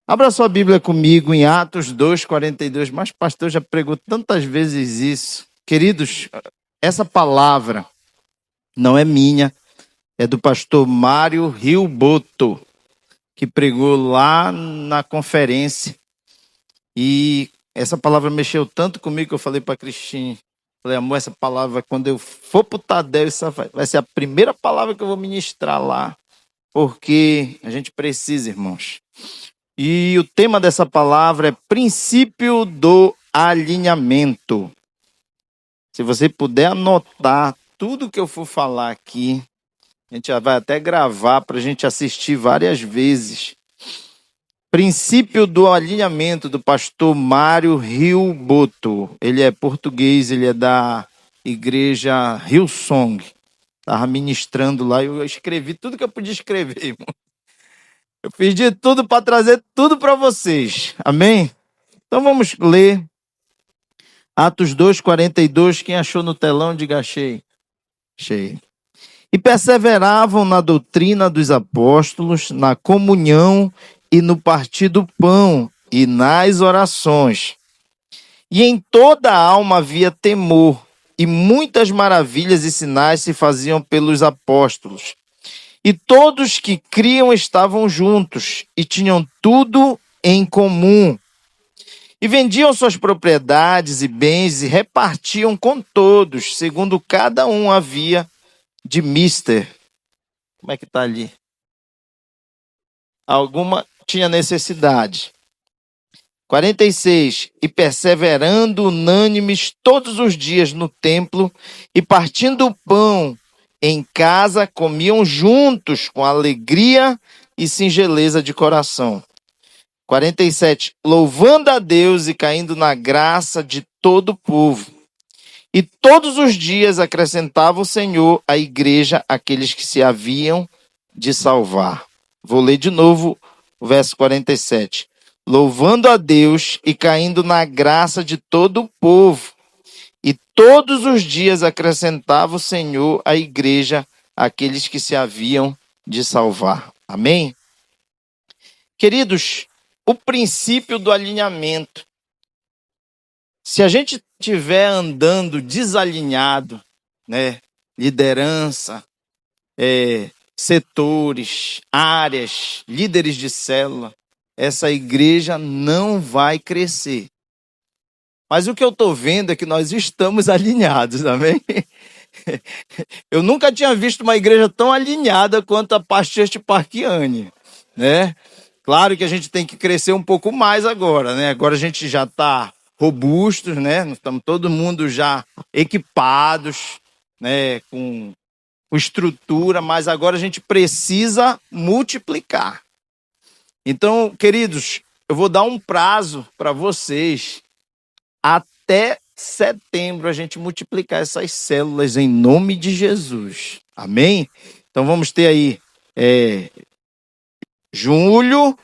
Abra sua Bíblia comigo em Atos 2:42. Mas o pastor já pregou tantas vezes isso. Queridos, essa palavra não é minha, é do pastor Mário Rilboto, que pregou lá na conferência. E essa palavra mexeu tanto comigo que eu falei para a Cristine. Falei, amor, essa palavra, quando eu for para o Tadel, essa vai ser a primeira palavra que eu vou ministrar lá. Porque a gente precisa, irmãos. E o tema dessa palavra é princípio do alinhamento. Se você puder anotar tudo que eu for falar aqui, a gente já vai até gravar para a gente assistir várias vezes. Princípio do alinhamento do pastor Mário Rilboto. Ele é português, ele é da igreja Hillsong. Estava ministrando lá e eu escrevi tudo que eu podia escrever, irmão. Eu fiz de tudo para trazer tudo para vocês. Amém? Então vamos ler Atos 2:42. Quem achou no telão, diga achei. Achei. E perseveravam na doutrina dos apóstolos, na comunhão e no partir do pão e nas orações. E em toda a alma havia temor, e muitas maravilhas e sinais se faziam pelos apóstolos. E todos que criam estavam juntos e tinham tudo em comum. E vendiam suas propriedades e bens e repartiam com todos, segundo cada um havia de mister. Como é que está ali? Alguma tinha necessidade. 46. E perseverando unânimes todos os dias no templo e partindo o pão em casa, comiam juntos com alegria e singeleza de coração. 47. Louvando a Deus e caindo na graça de todo o povo. E todos os dias acrescentava o Senhor à igreja aqueles que se haviam de salvar. Vou ler de novo o verso 47. Louvando a Deus e caindo na graça de todo o povo. E todos os dias acrescentava o Senhor à igreja aqueles que se haviam de salvar. Amém? Queridos, o princípio do alinhamento. Se a gente estiver andando desalinhado, né? Liderança, setores, áreas, líderes de célula, essa igreja não vai crescer. Mas o que eu estou vendo é que nós estamos alinhados, amém? Eu nunca tinha visto uma igreja tão alinhada quanto a Past Parquiane, né? Claro que a gente tem que crescer um pouco mais agora, né? Agora a gente já está robustos, né? Nós estamos todo mundo já equipados, né? Com estrutura, mas agora a gente precisa multiplicar. Então, queridos, eu vou dar um prazo para vocês. Até setembro a gente multiplicar essas células em nome de Jesus. Amém? Então vamos ter aí julho,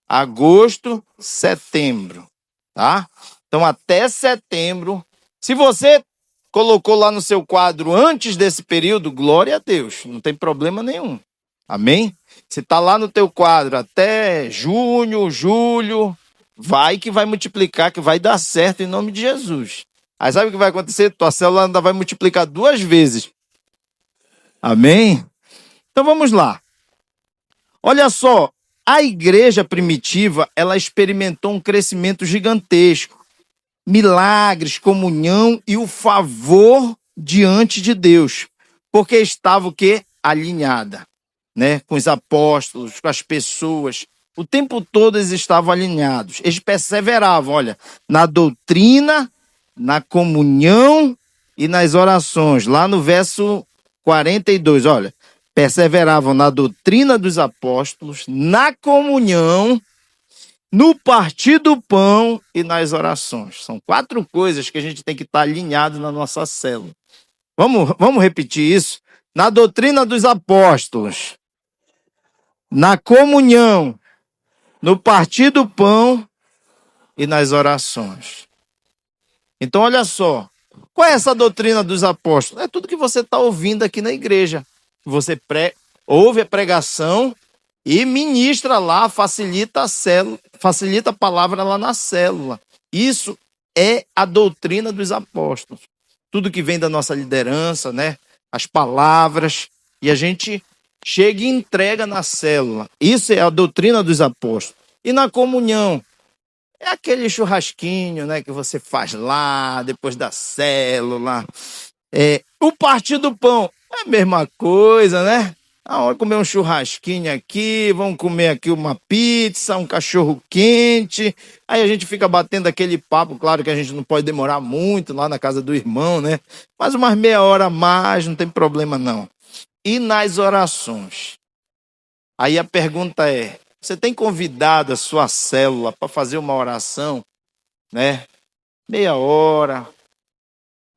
agosto, setembro, tá? Então até setembro, se você colocou lá no seu quadro antes desse período, glória a Deus, não tem problema nenhum. Amém? Se está lá no teu quadro até junho, julho, vai que vai multiplicar, que vai dar certo em nome de Jesus. Aí sabe o que vai acontecer? Tua célula ainda vai multiplicar 2 vezes. Amém? Então vamos lá. Olha só, a igreja primitiva, ela experimentou um crescimento gigantesco. Milagres, comunhão e o favor diante de Deus. Porque estava o quê? Alinhada, né? Com os apóstolos, com as pessoas. O tempo todo eles estavam alinhados. Eles perseveravam, olha, na doutrina, na comunhão e nas orações. Lá no verso 42, olha. Perseveravam na doutrina dos apóstolos, na comunhão, no partir do pão e nas orações. São 4 coisas que a gente tem que estar alinhado na nossa célula. Vamos repetir isso? Na doutrina dos apóstolos, na comunhão, no partir do pão e nas orações. Então, olha só. Qual é essa doutrina dos apóstolos? É tudo que você está ouvindo aqui na igreja. Você ouve a pregação e ministra lá, facilita a célula, facilita a palavra lá na célula. Isso é a doutrina dos apóstolos. Tudo que vem da nossa liderança, né? As palavras, e a gente chega e entrega na célula. Isso é a doutrina dos apóstolos. E na comunhão, é aquele churrasquinho, né, que você faz lá, depois da célula. O partir do pão é a mesma coisa, né? Vamos comer um churrasquinho aqui, vamos comer aqui uma pizza, um cachorro quente. Aí a gente fica batendo aquele papo, claro que a gente não pode demorar muito lá na casa do irmão, né? Mas umas meia hora a mais, não tem problema não. E nas orações? Aí a pergunta é, você tem convidado a sua célula para fazer uma oração, né? Meia hora,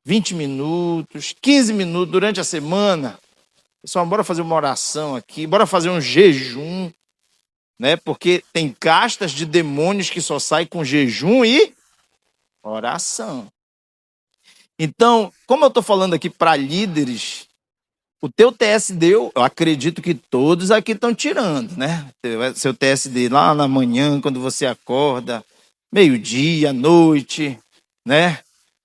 20 minutos, 15 minutos durante a semana. Pessoal, bora fazer uma oração aqui, bora fazer um jejum, né? Porque tem castas de demônios que só saem com jejum e oração. Então, como eu estou falando aqui para líderes, o teu TSD, eu acredito que todos aqui estão tirando, né? Seu TSD lá na manhã, quando você acorda, meio-dia, à noite, né?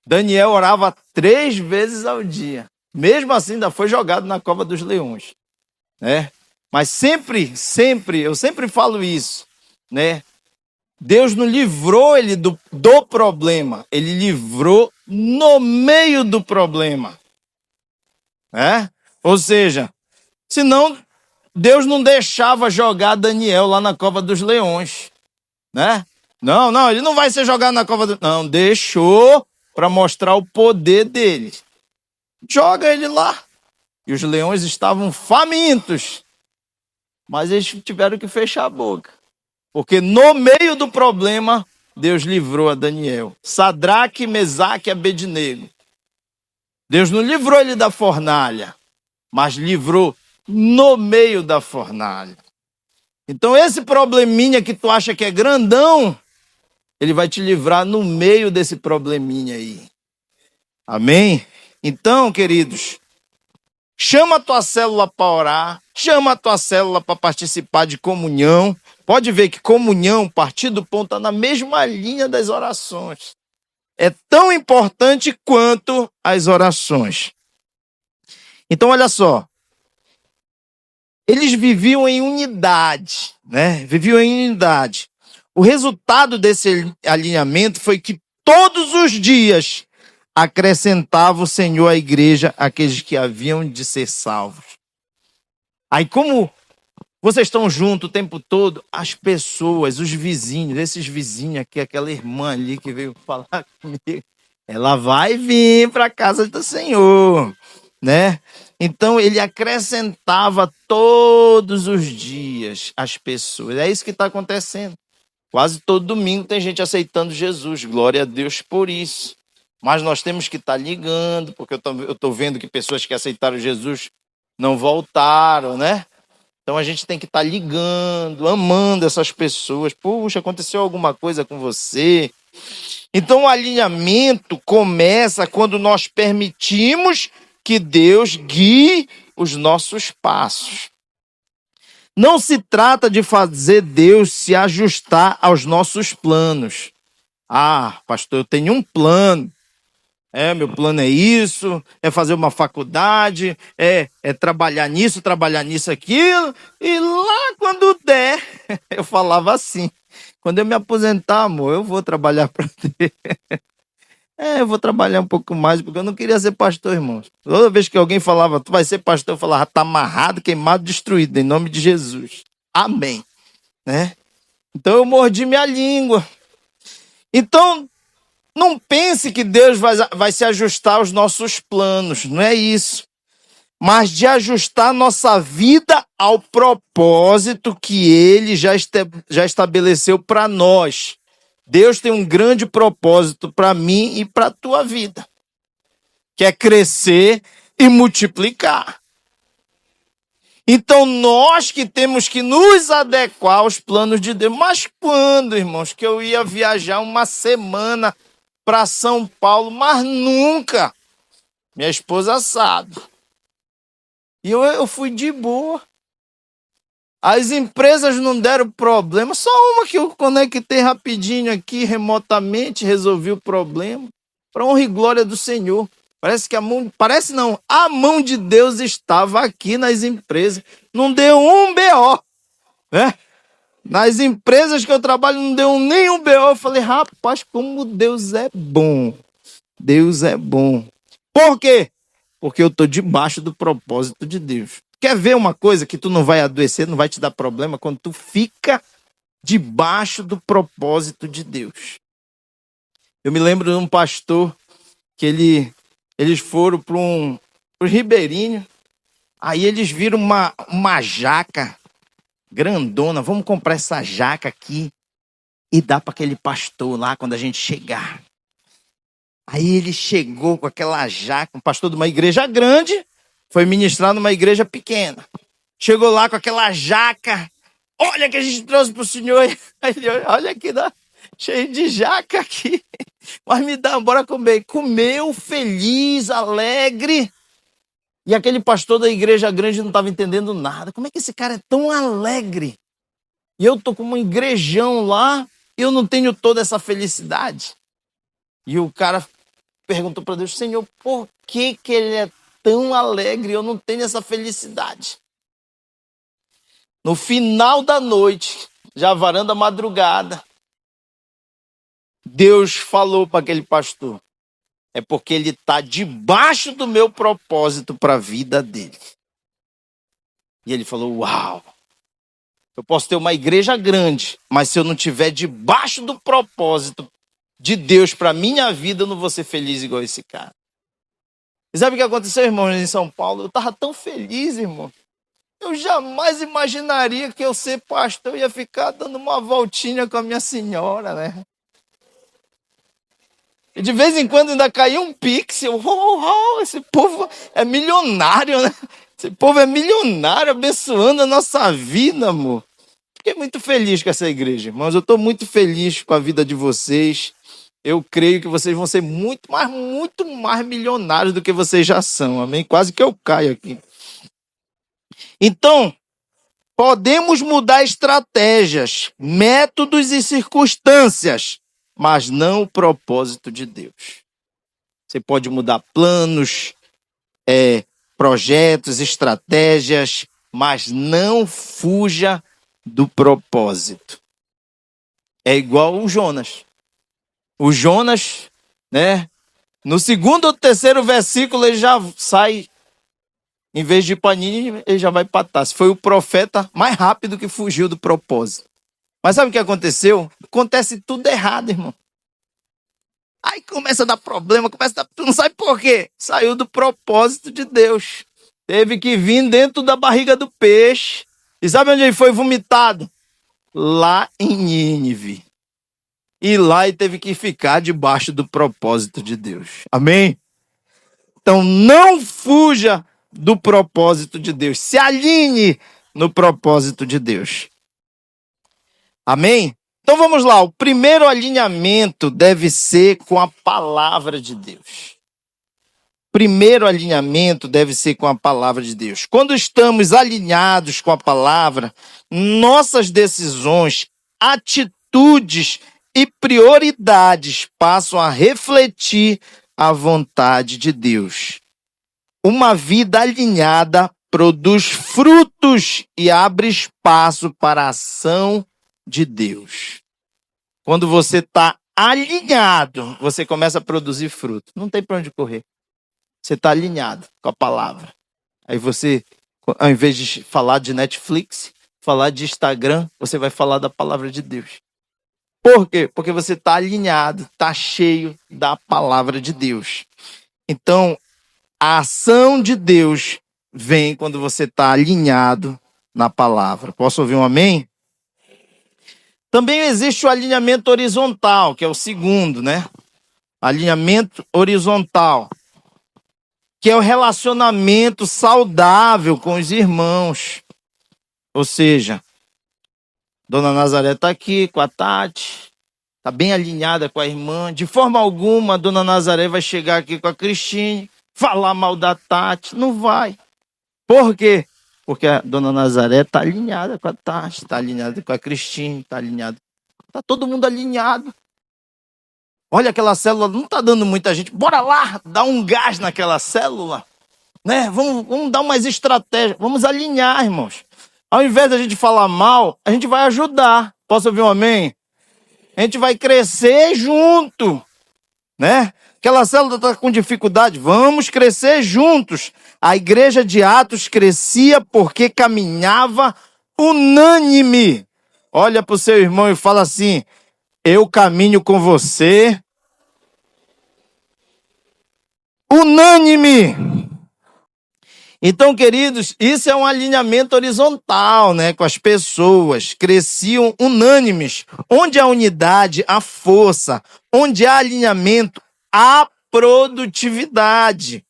Daniel orava 3 vezes ao dia. Mesmo assim, ainda foi jogado na cova dos leões, né? Mas sempre, eu sempre falo isso, né? Deus não livrou ele do problema, ele livrou no meio do problema, né? Ou seja, senão Deus não deixava jogar Daniel lá na cova dos leões, né? Não, ele não vai ser jogado na cova dos... Não, deixou para mostrar o poder dele. Joga ele lá. E os leões estavam famintos, mas eles tiveram que fechar a boca. Porque no meio do problema, Deus livrou a Daniel. Sadraque, Mesaque e Abednego. Deus não livrou ele da fornalha, mas livrou no meio da fornalha. Então esse probleminha que tu acha que é grandão, ele vai te livrar no meio desse probleminha aí. Amém? Então, queridos, chama a tua célula para orar, chama a tua célula para participar de comunhão. Pode ver que comunhão, partir do pão, está na mesma linha das orações. É tão importante quanto as orações. Então, olha só. Eles viviam em unidade, né? Viviam em unidade. O resultado desse alinhamento foi que todos os dias acrescentava o Senhor à igreja aqueles que haviam de ser salvos. Aí, como vocês estão juntos o tempo todo, as pessoas, os vizinhos, esses vizinhos aqui, aquela irmã ali que veio falar comigo, ela vai vir para a casa do Senhor, né? Então, ele acrescentava todos os dias as pessoas. É isso que está acontecendo. Quase todo domingo tem gente aceitando Jesus. Glória a Deus por isso. Mas nós temos que estar ligando, porque eu estou vendo que pessoas que aceitaram Jesus não voltaram, né? Então, a gente tem que estar ligando, amando essas pessoas. Puxa, aconteceu alguma coisa com você? Então, o alinhamento começa quando nós permitimos que Deus guie os nossos passos. Não se trata de fazer Deus se ajustar aos nossos planos. Ah, pastor, eu tenho um plano. Meu plano é isso, é fazer uma faculdade, é trabalhar nisso, aquilo. E lá quando der, eu falava assim, quando eu me aposentar, amor, eu vou trabalhar para Deus. Eu vou trabalhar um pouco mais, porque eu não queria ser pastor, irmãos. Toda vez que alguém falava, tu vai ser pastor, eu falava, tá amarrado, queimado, destruído, em nome de Jesus. Amém. Né? Então eu mordi minha língua. Então, não pense que Deus vai se ajustar aos nossos planos, não é isso. Mas de ajustar nossa vida ao propósito que Ele já estabeleceu para nós. Deus tem um grande propósito para mim e para a tua vida, que é crescer e multiplicar. Então, nós que temos que nos adequar aos planos de Deus. Mas quando, irmãos, que eu ia viajar uma semana para São Paulo? Mas nunca. Minha esposa sabe. E eu fui de boa. As empresas não deram problema, só uma que eu conectei rapidinho aqui, remotamente, resolvi o problema. Para honra e glória do Senhor. Parece que a mão de Deus estava aqui nas empresas. Não deu um BO, né? Nas empresas que eu trabalho não deu nenhum BO. Eu falei, rapaz, como Deus é bom. Deus é bom. Por quê? Porque eu estou debaixo do propósito de Deus. Quer ver uma coisa que tu não vai adoecer, não vai te dar problema, quando tu fica debaixo do propósito de Deus. Eu me lembro de um pastor que eles foram para um ribeirinho, aí eles viram uma jaca grandona, vamos comprar essa jaca aqui e dar para aquele pastor lá quando a gente chegar. Aí ele chegou com aquela jaca, um pastor de uma igreja grande, foi ministrar numa igreja pequena. Chegou lá com aquela jaca, olha que a gente trouxe para o senhor. Aí ele, olha aqui, cheio de jaca aqui, mas me dá, bora comer. Comeu, feliz, alegre. E aquele pastor da igreja grande não estava entendendo nada. Como é que esse cara é tão alegre? E eu tô com um igrejão lá, e eu não tenho toda essa felicidade. E o cara perguntou para Deus, Senhor, por que ele é tão alegre? Eu não tenho essa felicidade. No final da noite, já varando a madrugada, Deus falou para aquele pastor, é porque ele está debaixo do meu propósito para a vida dele. E ele falou, uau, eu posso ter uma igreja grande, mas se eu não estiver debaixo do propósito de Deus para a minha vida, eu não vou ser feliz igual esse cara. E sabe o que aconteceu, irmãos, em São Paulo? Eu estava tão feliz, irmão. Eu jamais imaginaria que eu ser pastor ia ficar dando uma voltinha com a minha senhora, né? E de vez em quando ainda caía um pixel. Esse povo é milionário, né? Esse povo é milionário, abençoando a nossa vida, amor. Fiquei muito feliz com essa igreja, irmãos. Eu estou muito feliz com a vida de vocês. Eu creio que vocês vão ser muito mais milionários do que vocês já são, amém? Quase que eu caio aqui. Então, podemos mudar estratégias, métodos e circunstâncias, mas não o propósito de Deus. Você pode mudar planos, projetos, estratégias, mas não fuja do propósito. É igual o Jonas. O Jonas, né? No segundo ou terceiro versículo ele já sai. Em vez de ir para Nínive, ele já vai para Tarsis. Foi o profeta mais rápido que fugiu do propósito. Mas sabe o que aconteceu? Acontece tudo errado, irmão. Aí começa a dar problema, tu não sabe por quê. Saiu do propósito de Deus. Teve que vir dentro da barriga do peixe. E sabe onde ele foi vomitado? Lá em Nínive. E lá ele teve que ficar debaixo do propósito de Deus. Amém? Então não fuja do propósito de Deus. Se alinhe no propósito de Deus. Amém? Então vamos lá. O primeiro alinhamento deve ser com a palavra de Deus. Primeiro alinhamento deve ser com a palavra de Deus. Quando estamos alinhados com a palavra, nossas decisões, atitudes e prioridades passam a refletir a vontade de Deus. Uma vida alinhada produz frutos e abre espaço para a ação de Deus. Quando você está alinhado, você começa a produzir fruto. Não tem para onde correr. Você está alinhado com a palavra. Aí você, ao invés de falar de Netflix, falar de Instagram, você vai falar da palavra de Deus. Por quê? Porque você está alinhado, está cheio da palavra de Deus. Então, a ação de Deus vem quando você está alinhado na palavra. Posso ouvir um amém? Também existe o alinhamento horizontal, que é o segundo, né? Alinhamento horizontal, que é o relacionamento saudável com os irmãos. Ou seja, Dona Nazaré está aqui com a Tati, está bem alinhada com a irmã. De forma alguma, a Dona Nazaré vai chegar aqui com a Cristine, falar mal da Tati. Não vai. Por quê? Porque a dona Nazaré está alinhada com a Tati, está alinhada com a Cristina, está alinhada. Está todo mundo alinhado. Olha, aquela célula não está dando muita gente. Bora lá, dar um gás naquela célula. Né? Vamos dar umas estratégias. Vamos alinhar, irmãos. Ao invés da gente falar mal, a gente vai ajudar. Posso ouvir um amém? A gente vai crescer junto. Né? Aquela célula está com dificuldade. Vamos crescer juntos. A igreja de Atos crescia porque caminhava unânime. Olha para o seu irmão e fala assim: eu caminho com você unânime. Então, queridos, isso é um alinhamento horizontal, né, com as pessoas. Cresciam unânimes. Onde há unidade, há força. Onde há alinhamento, há produtividade.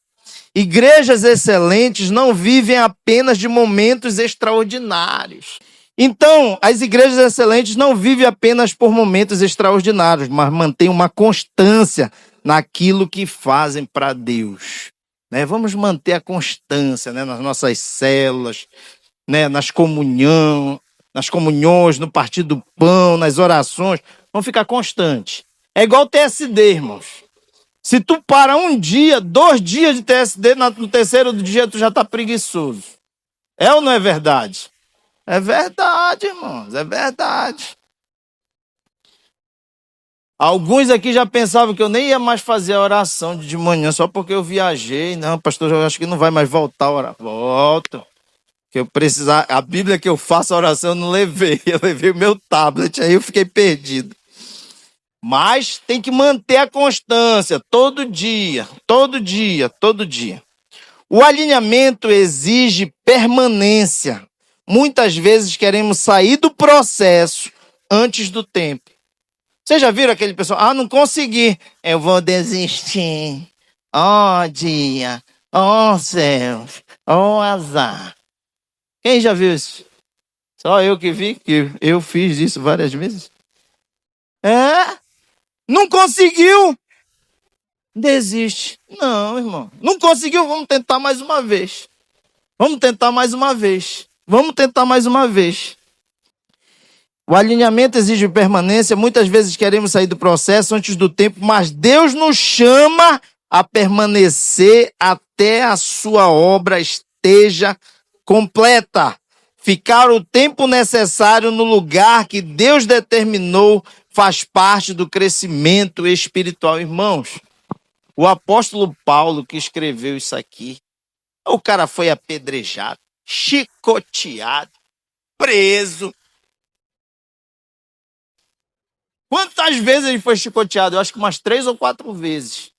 Igrejas excelentes não vivem apenas de momentos extraordinários. Então, as igrejas excelentes não vivem apenas por momentos extraordinários, mas mantêm uma constância naquilo que fazem para Deus. Né? Vamos manter a constância, né, nas nossas células, né, nas comunhões, no partir do pão, nas orações. Vamos ficar constantes. É igual TSD, irmãos. Se tu para um dia, 2 dias de TSD, no terceiro dia tu já está preguiçoso. É ou não é verdade? É verdade, irmãos, é verdade. Alguns aqui já pensavam que eu nem ia mais fazer a oração de manhã, só porque eu viajei. Não, pastor, eu acho que não vai mais voltar a orar. Volto. Que eu precisar. A Bíblia que eu faço a oração eu não levei. Eu levei o meu tablet, aí eu fiquei perdido. Mas tem que manter a constância, todo dia, todo dia, todo dia. O alinhamento exige permanência. Muitas vezes queremos sair do processo antes do tempo. Vocês já viram aquele pessoal? Ah, não consegui. Eu vou desistir. Oh, dia. Oh, céus. Oh, azar. Quem já viu isso? Só eu que vi, que eu fiz isso várias vezes. É? Não conseguiu? Desiste. Não, irmão. Não conseguiu? Vamos tentar mais uma vez. Vamos tentar mais uma vez. Vamos tentar mais uma vez. O alinhamento exige permanência. Muitas vezes queremos sair do processo antes do tempo, mas Deus nos chama a permanecer até a sua obra esteja completa. Ficar o tempo necessário no lugar que Deus determinou faz parte do crescimento espiritual. Irmãos, o apóstolo Paulo que escreveu isso aqui, o cara foi apedrejado, chicoteado, preso. Quantas vezes ele foi chicoteado? Eu acho que umas 3 ou 4 vezes.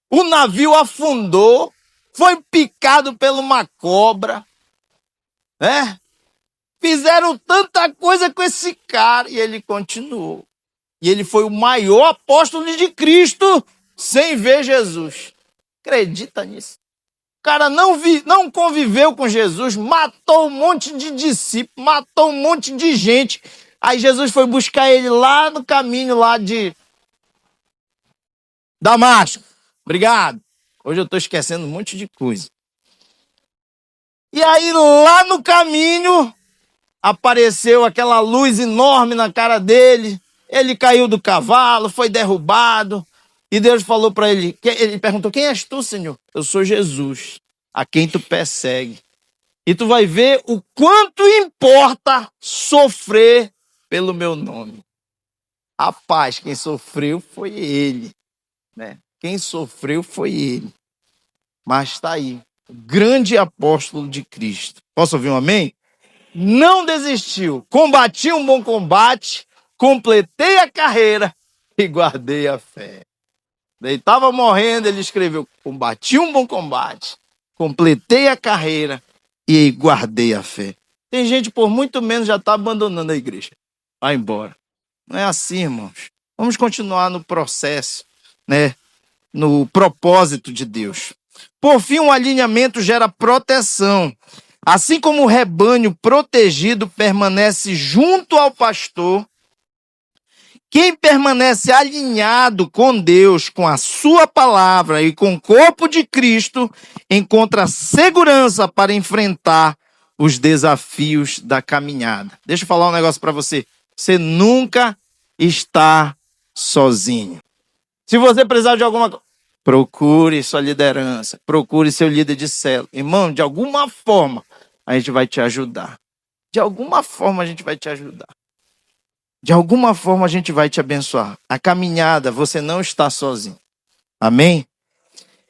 O navio afundou, foi picado por uma cobra, né? Fizeram tanta coisa com esse cara e ele continuou. E ele foi o maior apóstolo de Cristo sem ver Jesus. Acredita nisso? O cara não conviveu com Jesus, matou um monte de discípulos, matou um monte de gente. Aí Jesus foi buscar ele lá no caminho lá de Damasco. Obrigado. Hoje eu estou esquecendo um monte de coisa. E aí lá no caminho apareceu aquela luz enorme na cara dele. Ele caiu do cavalo, foi derrubado. E Deus falou para ele, ele perguntou, quem és tu, Senhor? Eu sou Jesus, a quem tu persegue. E tu vai ver o quanto importa sofrer pelo meu nome. Rapaz, quem sofreu foi ele, né? Quem sofreu foi ele. Mas está aí, o grande apóstolo de Cristo. Posso ouvir um amém? Não desistiu, combati um bom combate, completei a carreira e guardei a fé. Ele estava morrendo, ele escreveu, combati um bom combate, completei a carreira e guardei a fé. Tem gente por muito menos já está abandonando a igreja. Vai embora. Não é assim, irmãos. Vamos continuar no processo, né? No propósito de Deus. Por fim, um alinhamento gera proteção. Assim como o rebanho protegido permanece junto ao pastor, quem permanece alinhado com Deus, com a sua palavra e com o corpo de Cristo, encontra segurança para enfrentar os desafios da caminhada. Deixa eu falar um negócio para você. Você nunca está sozinho. Se você precisar de alguma coisa, procure sua liderança, procure seu líder de célula. Irmão, de alguma forma, a gente vai te ajudar. De alguma forma, a gente vai te ajudar. De alguma forma, a gente vai te abençoar. A caminhada, você não está sozinho. Amém?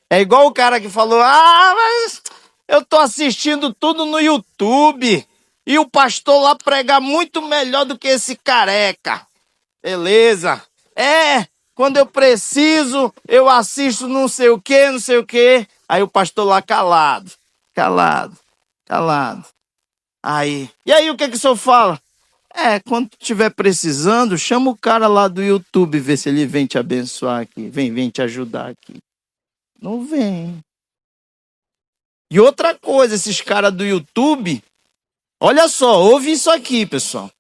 É igual o cara que falou, mas eu tô assistindo tudo no YouTube e o pastor lá prega muito melhor do que esse careca. Beleza. Quando eu preciso, eu assisto não sei o quê, não sei o quê. Aí o pastor lá calado. E aí o que o senhor fala? Quando estiver precisando, chama o cara lá do YouTube, vê se ele vem te abençoar aqui, vem te ajudar aqui. Não vem. E outra coisa, esses caras do YouTube, olha só, ouve isso aqui, pessoal.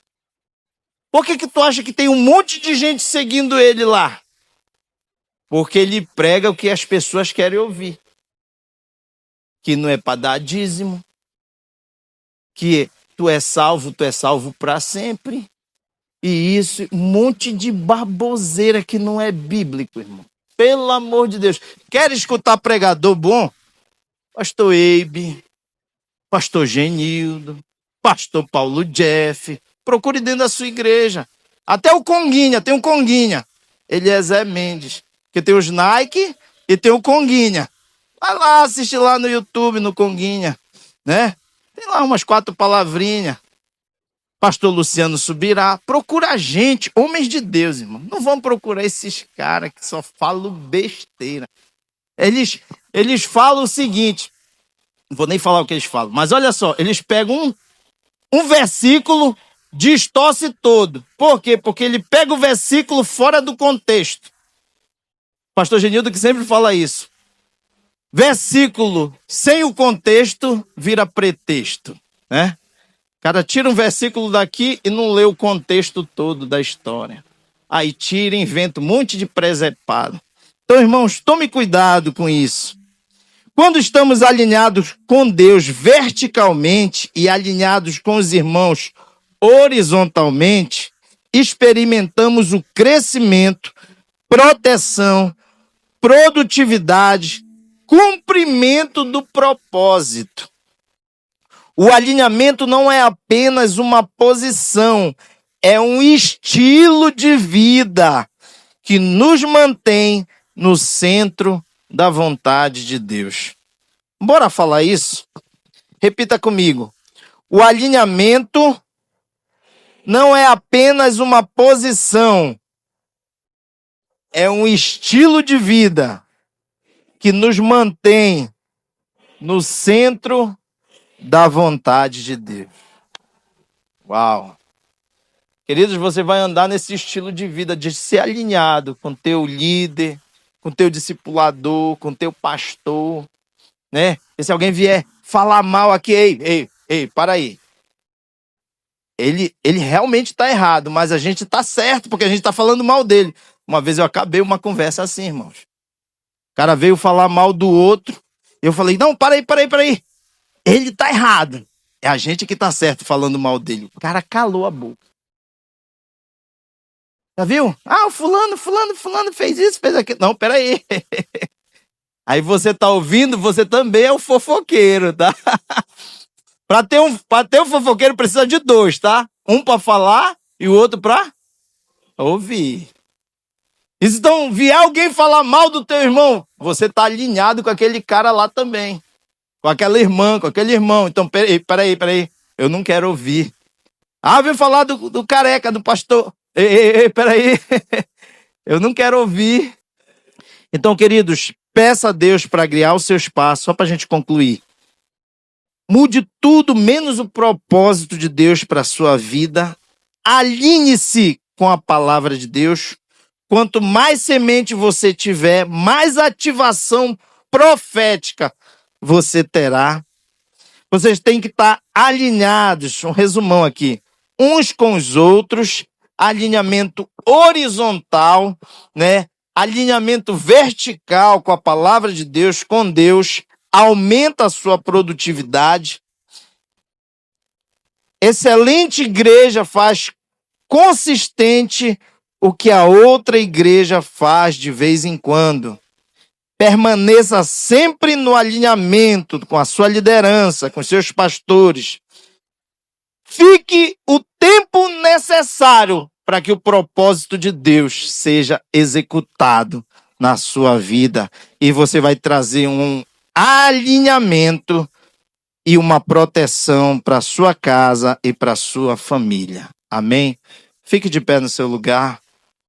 Por que tu acha que tem um monte de gente seguindo ele lá? Porque ele prega o que as pessoas querem ouvir. Que não é para dar dízimo. Que tu é salvo para sempre. E isso, um monte de baboseira que não é bíblico, irmão. Pelo amor de Deus. Quer escutar pregador bom? Pastor Eibe, pastor Genildo, pastor Paulo Jeff. Procure dentro da sua igreja. Até o Conguinha, tem um Conguinha. Ele é Zé Mendes. Porque tem os Nike e tem o Conguinha. Vai lá, assiste lá no YouTube, no Conguinha. Né? Tem lá umas 4 palavrinhas. Pastor Luciano Subirá. Procura a gente, homens de Deus, irmão. Não vamos procurar esses caras que só falam besteira. Eles falam o seguinte. Não vou nem falar o que eles falam. Mas olha só, eles pegam um versículo, distorce todo. Por quê? Porque ele pega o versículo fora do contexto. Pastor Genildo que sempre fala isso. Versículo sem o contexto vira pretexto, né? O cara tira um versículo daqui e não lê o contexto todo da história. Aí tira, inventa um monte de presepado. Então, irmãos, tome cuidado com isso. Quando estamos alinhados com Deus verticalmente e alinhados com os irmãos horizontalmente, experimentamos o crescimento, proteção, produtividade, cumprimento do propósito. O alinhamento não é apenas uma posição, é um estilo de vida que nos mantém no centro da vontade de Deus. Bora falar isso? Repita comigo. O alinhamento não é apenas uma posição, é um estilo de vida que nos mantém no centro da vontade de Deus. Uau! Queridos, você vai andar nesse estilo de vida, de ser alinhado com teu líder, com teu discipulador, com teu pastor, né? E se alguém vier falar mal aqui, ei, para aí. Ele realmente está errado, mas a gente está certo, porque a gente está falando mal dele. Uma vez eu acabei uma conversa assim, irmãos. O cara veio falar mal do outro, eu falei, não, para aí. Ele está errado. É a gente que está certo falando mal dele. O cara calou a boca. Já viu? O fulano fez isso, fez aquilo. Não, peraí. Aí você tá ouvindo, você também é o fofoqueiro, tá? Para ter um fofoqueiro precisa de 2, tá? Um para falar e o outro para ouvir. Então, vier alguém falar mal do teu irmão, você tá alinhado com aquele cara lá também. Com aquela irmã, com aquele irmão. Então, peraí. Eu não quero ouvir. Veio falar do careca, do pastor. Peraí. Eu não quero ouvir. Então, queridos, peça a Deus para guiar o seu espaço, só para a gente concluir. Mude tudo menos o propósito de Deus para a sua vida. Alinhe-se com a palavra de Deus. Quanto mais semente você tiver, mais ativação profética você terá. Vocês têm que estar alinhados, um resumão aqui, uns com os outros, alinhamento horizontal, né? Alinhamento vertical com a palavra de Deus, com Deus, aumenta a sua produtividade. excelente igreja faz consistente o que a outra igreja faz de vez em quando. Permaneça sempre no alinhamento com a sua liderança, com seus pastores. Fique o tempo necessário para que o propósito de Deus seja executado na sua vida. E você vai trazer um alinhamento e uma proteção para a sua casa e para a sua família. Amém? Fique de pé no seu lugar.